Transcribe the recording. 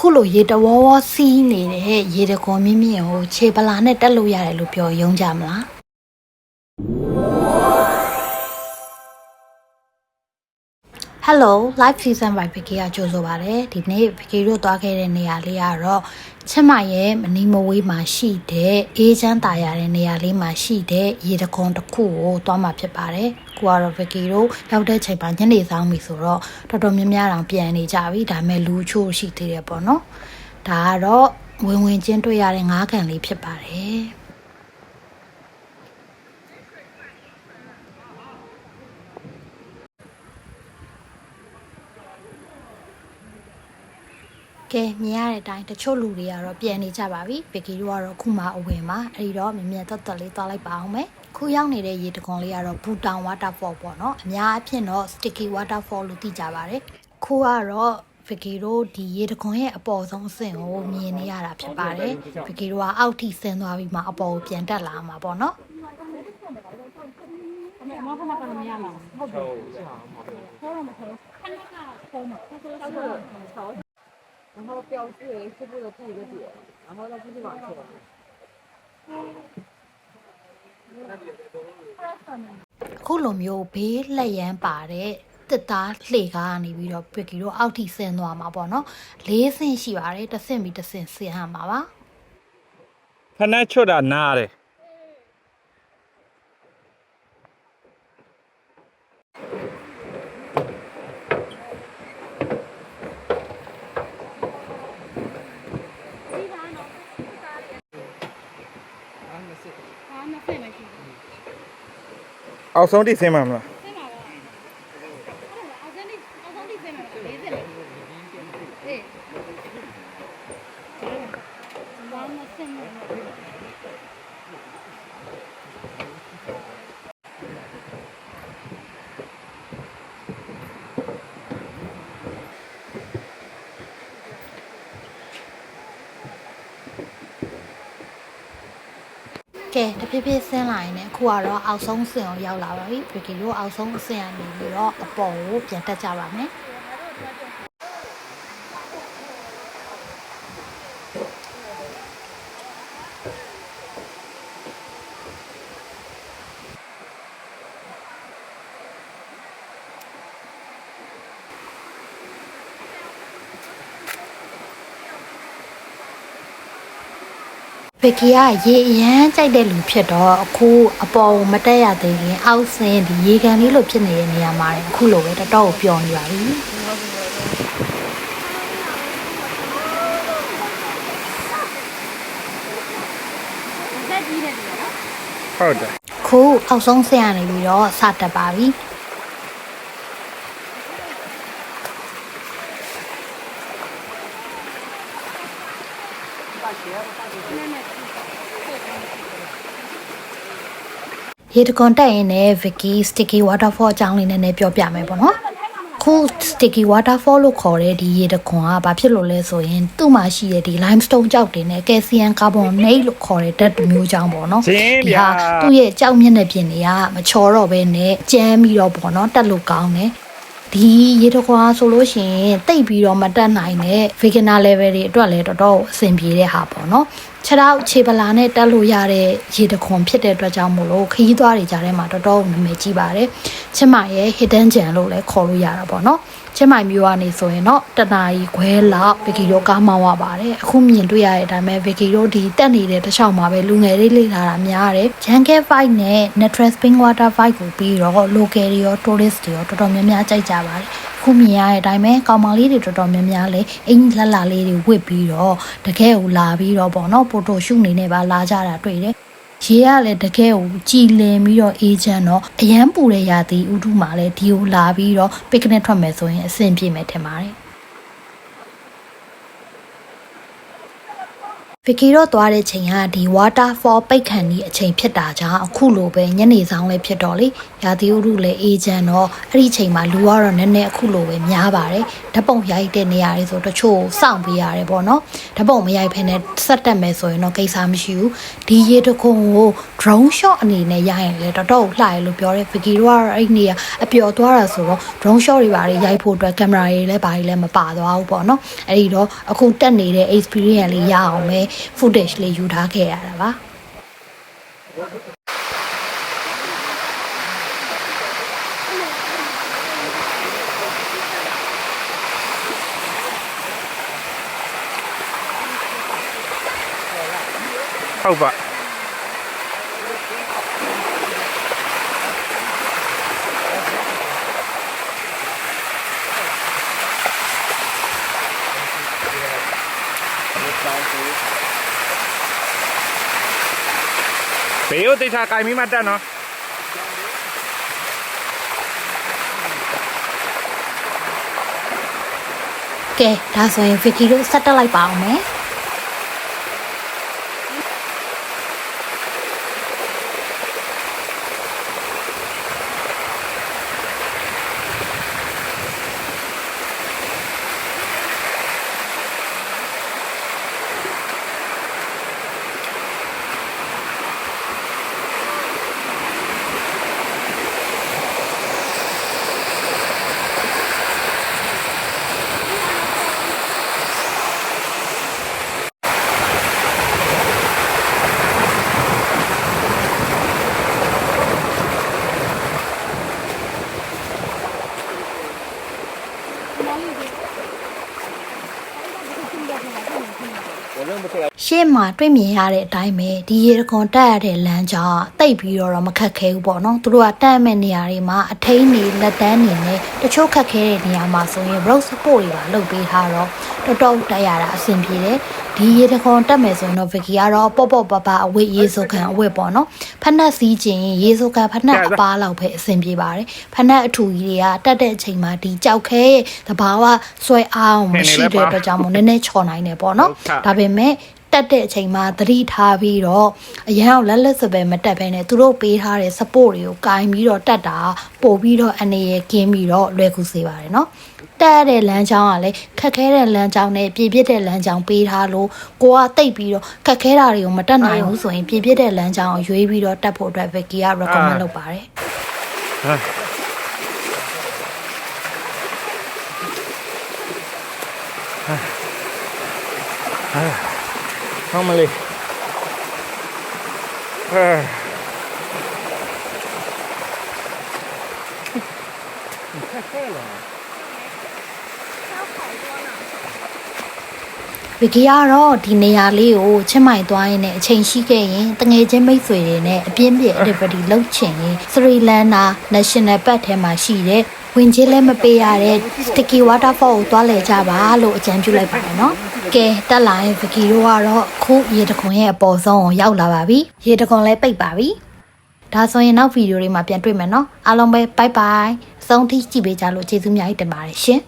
အခုလိုရေတဝေါဝေါစီးနေတဲ့ရေတခွန်မြင့်မြင့်ကိုခြေပလာနဲ့တက်လို့ရတယ်လို့ပြောရုံကြမလား Hello live season by Vicky ကကြိုဆိုပါတယ်ဒီနေ့ Vicky တို့သွားခဲ့တဲ့နေရာလေးကတော့ချက်မရဲ့မနီမဝေးမှာရှိတဲ့အေးချမ်းတာရတဲ့နေရာလေးမှာရှိတဲ့ရေတခွန်တစ်ခုကိုသွားမှာဖြစ်ပါတယ်ကိုကတော့ Vicky တို့ရောက်တဲ့ချိန်မှာညနေဆောင်ပြီဆိုတော့တော်တော်များများတော့ပြန်နေကြပြီဒါပေမဲ့လူချို့ရှိသေးတယ်ပေါ့နော်ဒါကတော့ဝင်ချင်းတွေ့ရတဲ့ငါးကန်လေးဖြစ်ပါတယ်ကဲမြင်ရတဲ့အတိုင်းတချို့လူတွေကတော့ပြန်နေကြပါပြီဗီကီတို့ကတော့ခုမှအဝင်မှာအဲ့ဒီတော့မြင်မြင်တက်တက်လေးသွားလိုက်ပါအောင်မယ်ခုရောက်နေတဲ့ရေတခွန်လေးကတော့ဘူတောင် waterfall ပေါ့နော်အများအပြည့်တော့ sticky waterfall လို့သိကြပါတယ်ခုကတော့ဗီကီတို့ဒီရေတခွန်ရဲ့အပေါ်ဆုံးအဆင့်ကိုမြင်နေရတာဖြစ်ပါတယ်ဗီကီတို့ကအောက်ထိဆင်းသွားပြီးမှအပေါ်ကိုပြန်တက်လာမှာပေါ့နော်然后标志是不是这个点，然后再继续往前。ခုလိုမျိုးဘေးလက်ရန်ပါတဲ့တစ်သားလှေကားကနေပြီးတော့ပီကီတို့အောက်ထိဆင်းသွားမှာပေါ့နော်၄ဆင့်ရှိပါတယ်တစ်ဆင့်ပြီးတစ်ဆင့်ဆင်းရမှာပါဖနက်ချွတ်တာနားတယ်အောက်ဆုံးတိဆင်းမှာမလားကဲတဖြည်းဖြည်းဆင်းလာရင်လည်းအခုကတော့အောက်ဆုံးအဆင့်ကိုရောက်လာပါပြီဗီကီတို့အောက်ဆုံးအဆင့်ကနေပြီးတော့အပေါ်ကိုပြန်တက်ကြပါမယ်ဗီကီကရေအရမ်းကြိုက်တဲ့လူဖြစ်တော့အခုအပေါ်မတက်ရသေးခင်အောက်ဆင်းဒီရေကန်လေးလိုဖြစ်နေတဲ့နေရာမှာအခုလိုပဲတော်တော်ပျော်နေပါပြီဟုတ်တယ်ခုအောက်ဆုံးဆင်းရနေပြီးတော့စတက်ပါပြီရေတခွန်တက်ရင်လည်း Vicky sticky waterfall အကြောင်းလေးနည်းနည်းပြောပြမယ်ပေါ့နော်ခု sticky waterfall လို့ခေါ်တဲ့ဒီရေတခွန်ကဘာဖြစ်လို့လဲဆိုရင်သူ့မှာရှိတဲ့ဒီ limestone ကျောက်တွေနဲ့ calcium carbonate လို့ခေါ်တဲ့ဓာတ်မျိုးကြောင့်ပေါ့နော်ဒီဟာသူ့ရဲ့ကျောက်မျက်နှာပြင်တွေကမချော်တော့ဘဲနဲ့ကျန်းပြီးတော့ပေါ့နော်တက်လို့ကောင်းတယ်ဒီရေတခွန်ဆိုလို့ရှိရင်တိတ်ပြီးတော့မတက်နိုင်တဲ့ beginner level တွေအတွက်လည်းတော်တော်အဆင်ပြေတဲ့ဟာပေါ့နော်ခြေထောက်ခြေပလာနဲ့တက်လို့ရတဲ့ရေတခွန်ဖြစ်တဲ့အတွက်ကြောင့်မို့လို့ခရီးသွားတွေကြားထဲမှာတော်တော်နာမည်ကြီးပါတယ်ချစ်မရဲ့ hidden gem လို့လည်းခေါ်လို့ရတာပေါ့နော်ချစ်မမျိုးကနေဆိုရင်တော့တနာရီခွဲလောက်ဗီကီတို့ကားမောင်းရပါတယ်အခုမြင်တွေ့ရတဲ့အတိုင်းပဲဗီကီတို့ဒီတက်နေတဲ့တစ်ချောင်းမှာပဲလူငယ်လေးလေးလာတာများတယ် Jungle Fight နဲ့ Natural Spring Water Fight ကိုပြီးတော့ local တွေရော tourist တွေရောတော်တော်များများကြိုက်ကြပါတယ်ခုမြင်ရတဲ့အတိုင်းပဲကောင်မလေးတွေတော်တော်များများလည်းအင်ကြီးလှလှလေးတွေဝစ်ပြီးတော့တကယ်ကိုလာပြီးတော့ပေါ့နော်ပိုတိုရှုနေနေပါလာကြတာတွေ့တယ်ရေကလည်းတကယ်ကိုကြည်လင်ပြီးတော့အေးချမ်းတော့အရန်ပူတဲ့ရာသီဥတုမှာလည်းဒီကိုလာပြီးတော့ picnic ထွက်မယ်ဆိုရင်အဆင်ပြေမယ်ထင်ပါတယ် Vicky တော့သွားတဲ့ချိန်ကဒီ waterfall ပိတ်ခံဒီအချိန်ဖြစ်တာကြောင့်အခုလိုပဲညနေဆောင်လေးဖြစ်တော့လေရာသီဥတုလည်းအေးချမ်းတော့အဲ့ဒီချိန်မှာလူကတော့နည်းနည်းအခုလိုပဲများပါတယ်ဓပုံရိုက်တဲ့နေရာတွေဆိုတချို့စောင့်ပေးရတယ်ပေါ့နော်ဓပုံမရိုက်ဖ ೇನೆ ဆက်တက်မယ်ဆိုရင်တော့ကိစ္စမရှိဘူးဒီရေတခုံကို drone shot အနေနဲ့ရိုက်ရင်လည်းတော်တော်လှရလို့ပြောတယ် Vicky တို့ကတော့အဲ့ဒီနေရာအပျော်သွားတာဆိုတော့ drone shot တွေပါလေရိုက်ဖို့အတွက်ကင်မရာတွေလည်းဘာတွေလည်းမပါသွားဘူးပေါ့နော်အဲ့ဒီတော့အခုတက်နေတဲ့ experience လေးရအောင်ပဲ footage လေးယူထားခဲ့ရတာပါဟုတ်ပါဘေးကိုတိတ်ထားကြိုင်ပြီးမှတက်နော်ကဲဒါဆိုရင် Vicky တို့ဆက်တက်လိုက်ပါအောင်မယ်ရှေ့မှာတွေ့မြင်ရတဲ့အတိုင်းပဲဒီရေတခွန်တက်ရတဲ့လမ်းကြောင်းတိတ်ပြီးတော့မခက်ခဲဘူးပေါ့နော်သူတို့ကတက်မဲ့နေရာတွေမှာအထိန်းနေလက်တန်းနေနဲ့တချို့ခက်ခဲတဲ့နေရာမှာဆိုရင် road support တွေပါလုပ်ပေးထားတော့တော်တော်တက်ရတာအဆင်ပြေတယ်ဒီရေတခွန်တက်မယ်ဆိုရင်တော့ Vicky ကတော့ပေါ့ပေါ့ပပအဝတ်ရေစုခံအဝတ်ပေါ့နော်ဖက်နှက်စီးခြင်းရေစုခံဖက်နှက်အပားလောက်ပဲအဆင်ပြေပါတယ်ဖက်နှက်အထူကြီးတွေကတက်တဲ့အချိန်မှာဒီကြောက်ခဲရဲ့သဘာဝဆွဲအောင်မရှိတဲ့အတွက်ကြောင့်မို့နည်းနည်းချော်နိုင်တယ်ပေါ့နော်ဒါပေမဲ့တက်တဲ့အချိန်မှာသတိထားပြီးတော့အရန်အောင်လက်လက်စပယ်မတက်ဘဲနဲ့သူတို့ပေးထားတဲ့ support တွေကိုကင်ပြီးတော့တက်တာပို့ပြီးတော့အနေရကင်းပြီးတော့လွယ်ကူစေပါတယ်เนาะတက်တဲ့လမ်းကြောင်းကလည်းခက်ခဲတဲ့လမ်းကြောင်းနဲ့ပြည့်ပြည့်တဲ့လမ်းကြောင်းပေးထားလို့ကိုကတိတ်ပြီးတော့ခက်ခဲတာတွေကိုမတက်နိုင်ဘူးဆိုရင်ပြည့်ပြည့်တဲ့လမ်းကြောင်းကိုရွေးပြီးတော့တက်ဖို့အတွက် Vicky က recommend လုပ်ပါတယ်ဟောမလေးVicky ကတော့ဒီနေရာလေးကိုချစ်မိုင်သွားရင်လည်းအချိန်ရှိခဲ့ရင်တငယ်ချင်းမိတ်ဆွေတွေနဲ့အပြင်းပြ activity လုပ်ချင်ရင်စရီလန်နာ National Park ထဲမှာရှိတဲ့ဝင်ချင်းလည်းမပေးရတဲ့ Sticky Waterfall ကိုသွားလည်ကြပါလို့အကြံပြုလိုက်ပါတယ်နော်ကဲတက်လာရင် Vicky တို့ကတော့ခုရေတခွန်ရဲ့အပေါ်ဆုံးကိုရောက်လာပါပြီရေတခွန်လည်းပိတ်ပါပြီဒါဆိုရင်နောက်ဗီဒီယိုတွေမှာပြန်တွေ့မယ်နော်အားလုံးပဲ bye bye ဆုံးထိကြည့်ပေးကြလို့ကျေးဇူးများကြီးတင်ပါတယ်ရှင်